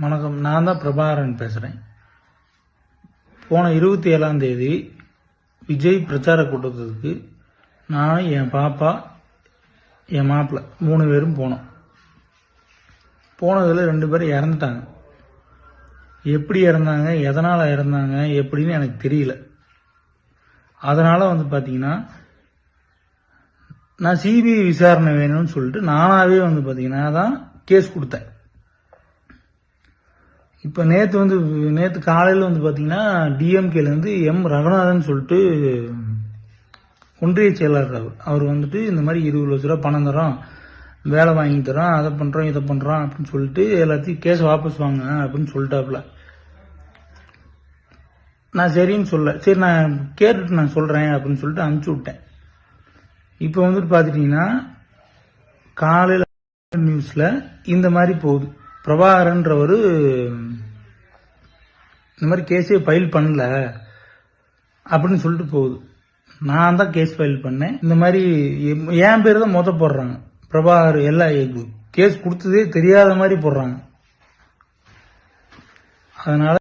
வணக்கம், நான் தான் பிரபாகரன் பேசுகிறேன். போன 27ஆம் தேதி விஜய் பிரச்சார கூட்டத்துக்கு நான், என் பாப்பா, என் மாப்பிள்ளை 3 பேரும் போனோம். போனதில் 2 பேரும் இறந்துட்டாங்க. எப்படி இறந்தாங்க, எதனால் இறந்தாங்க எப்படின்னு எனக்கு தெரியல. அதனால் பார்த்தீங்கன்னா நான் சிபிஐ விசாரணை வேணும்னு சொல்லிட்டு நானாகவே பார்த்தீங்கன்னா தான் கேஸ் கொடுத்தேன். இப்போ நேற்று காலையில் பார்த்தீங்கன்னா டிஎம்கேலேருந்து எம் ரகுநாதன் சொல்லிட்டு ஒன்றிய செயலாளர் அவர் இந்த மாதிரி 20 லட்ச ரூபா பணம் தரோம், வேலை வாங்கி தரோம், அதை பண்ணுறோம் இதை பண்ணுறோம் அப்படின்னு சொல்லிட்டு எல்லாத்தையும் கேஸ் வாபஸ் வாங்க அப்படின்னு சொல்லிட்டாப்புல. நான் சரின்னு சரி நான் கேட்டுட்டு நான் சொல்கிறேன் அப்படின்னு சொல்லிட்டு அனுப்பிச்சி விட்டேன். இப்போ பார்த்துட்டிங்கன்னா காலையில் நியூஸில் இந்த மாதிரி போகுது, பிரபாகரன்றவர் இந்த மாதிரி கேஸே ஃபைல் பண்ணல அப்படின்னு சொல்லிட்டு போகுது. நான் தான் கேஸ் ஃபைல் பண்ணேன். இந்த மாதிரி என் பேர் தான் போடுறாங்க. பிரபாகர் எல்லா கேஸ் கொடுத்ததே தெரியாத மாதிரி போடுறாங்க. அதனால